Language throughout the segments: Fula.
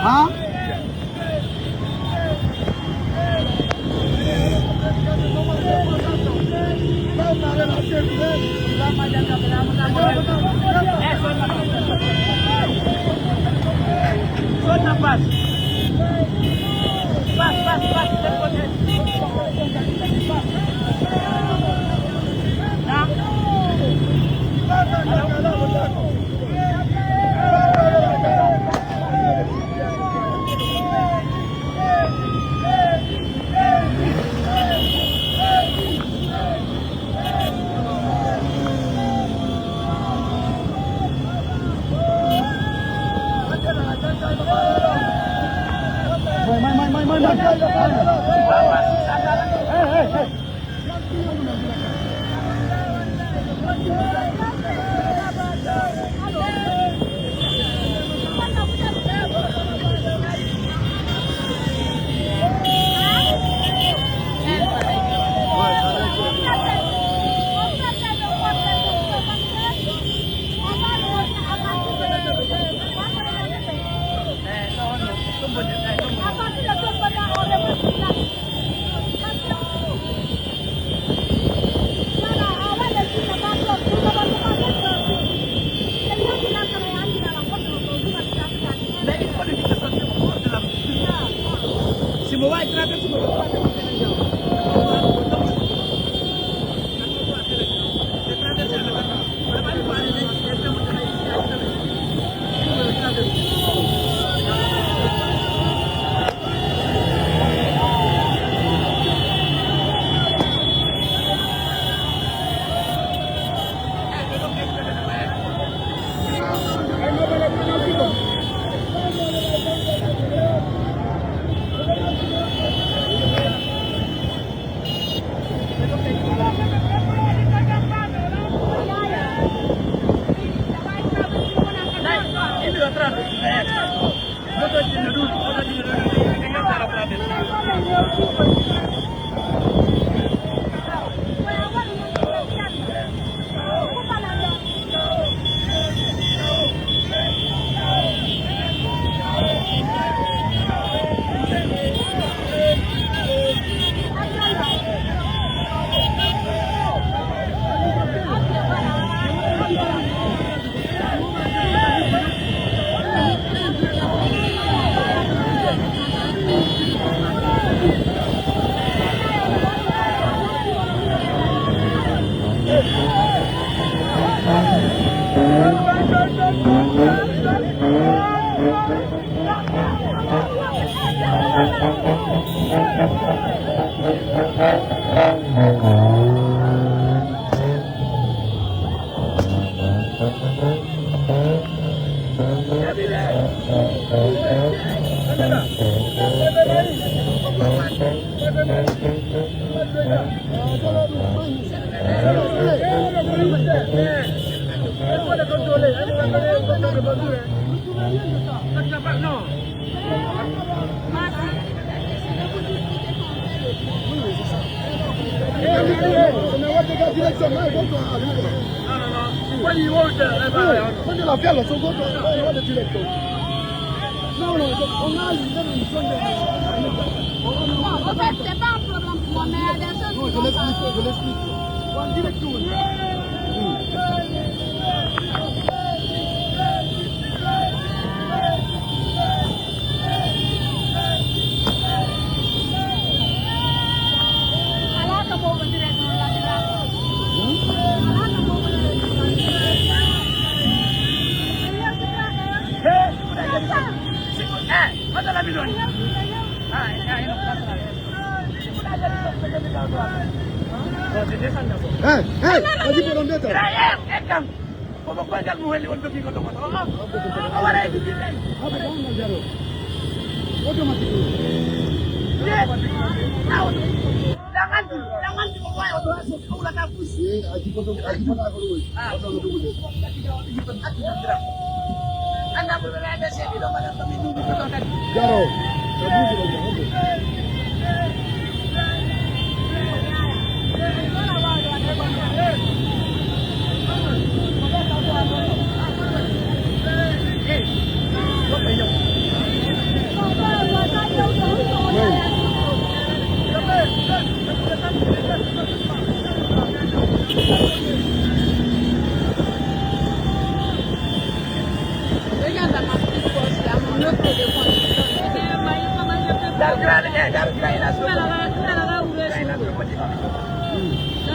ها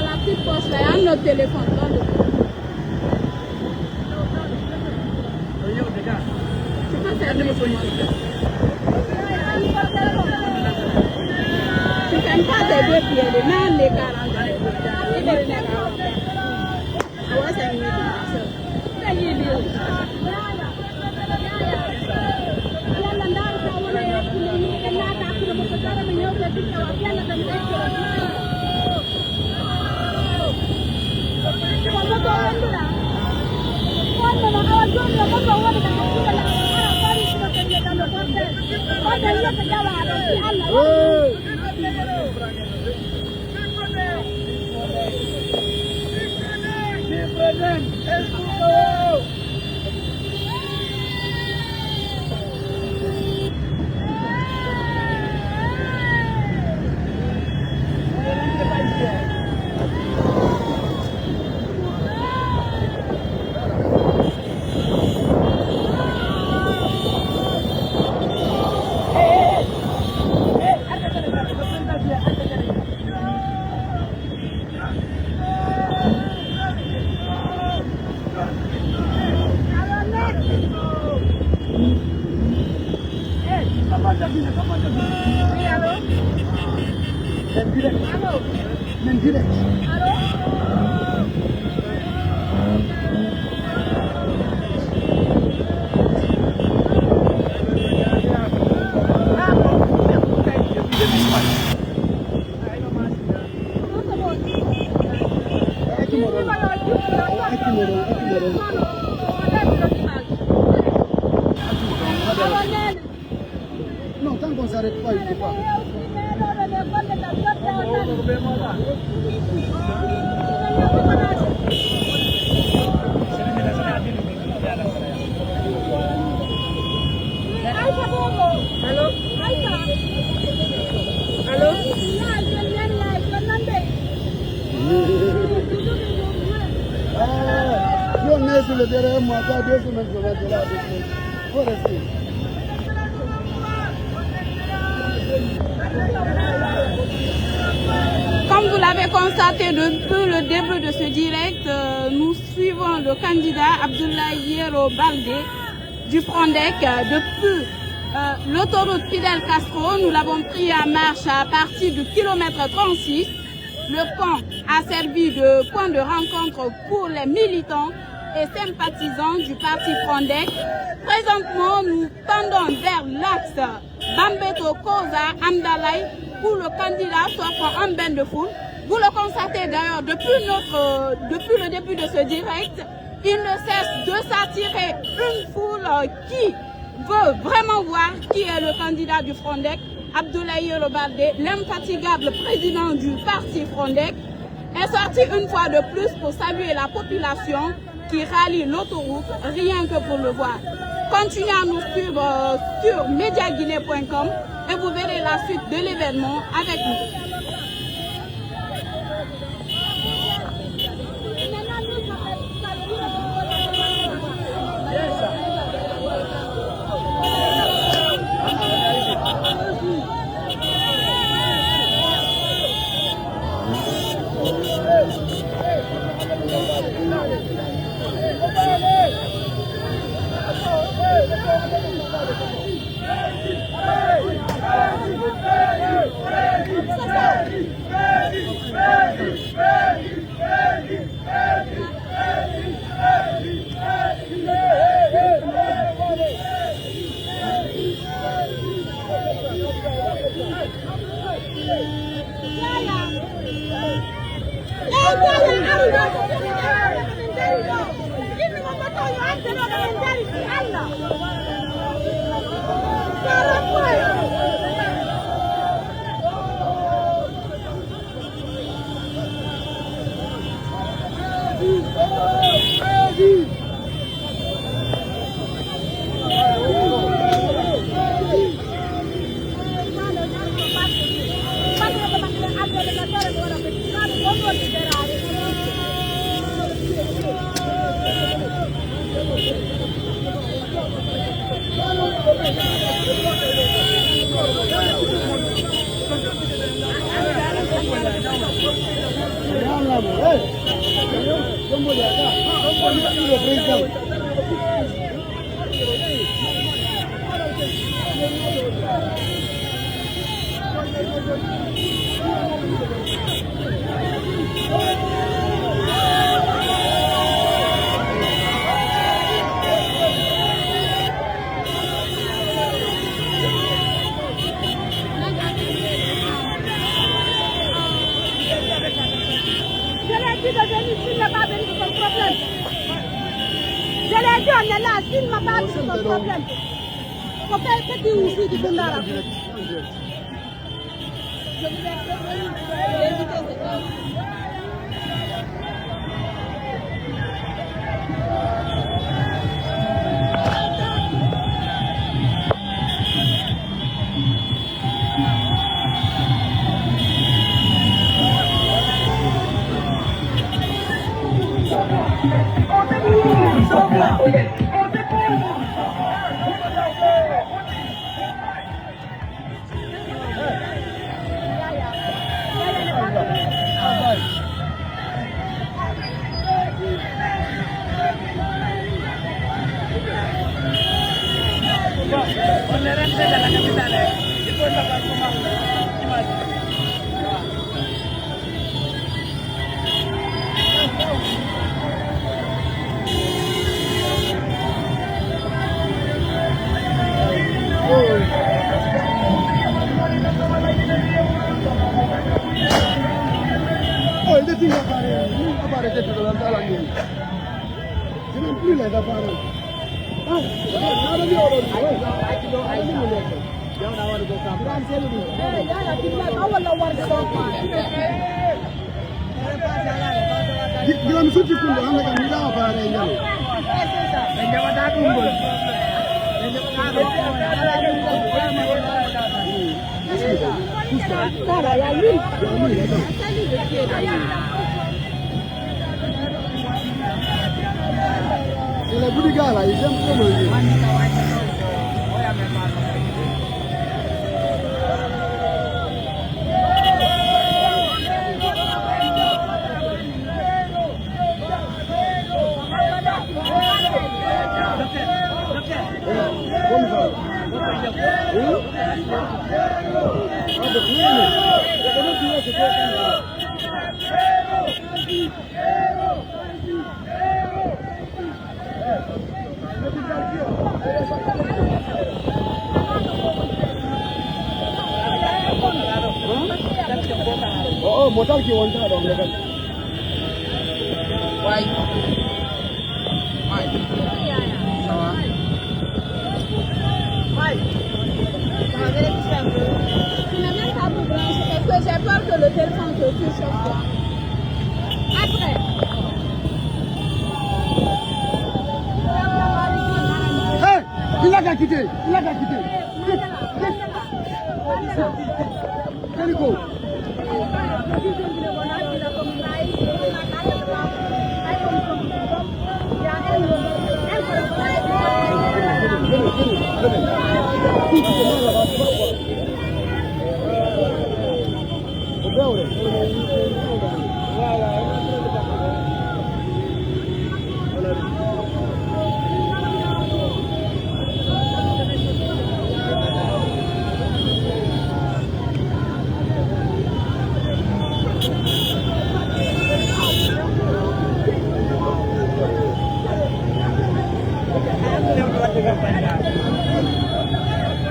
la petite poche là, il y a notre téléphone. Tu fais pas tes deux pieds, même les 40. Non, tant qu'on ne s'arrête pas, il ne faut pas. Allô? Allô? Si on est sur le terrain, moi, ça 2 semaines, je vais être là. Il faut rester. Comme vous l'avez constaté depuis le début de ce direct, nous suivons le candidat Abdoulaye Yero Baldé du Frondec depuis l'autoroute Fidel Castro. Nous l'avons pris en marche à partir du kilomètre 36. Le pont a servi de point de rencontre pour les militants et sympathisants du parti Frondec. Présentement, nous tendons vers l'axe Bambeto Koza Amdalaï pour le candidat soit en bain de foule. Vous le constatez d'ailleurs depuis le début de ce direct, il ne cesse de s'attirer une foule qui veut vraiment voir qui est le candidat du Frondec. Abdoulaye Yero Baldé, l'infatigable président du parti Frondec, est sorti une fois de plus pour saluer la population qui rallie l'autoroute, rien que pour le voir. Continuez à nous suivre sur mediaguinée.com et vous verrez la suite de l'événement avec nous. Hey! S'il m'a pas dit son problème. Faut faire ce qui est ici du Bundara. Oh, motor ki wanta dong lekan. Why? Why? Why? Tu n'as même pas pour brancher parce que j'ai peur que le téléphone te touche sur toi. Après. Hey, il a qu'à quitter. Il a qu'à quitter. Go.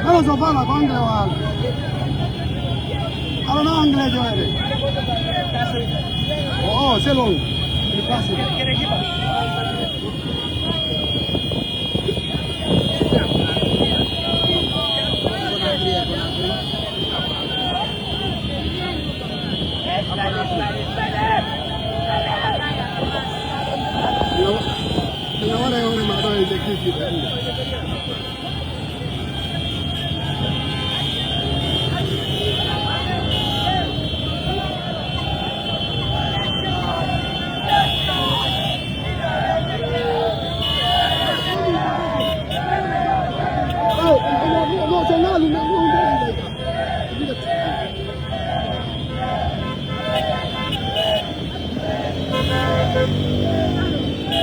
Allora so fare con anglais. Allora no anglais giocare. Oh, c'est long. Il passe. No, no, no, ma dai, che no,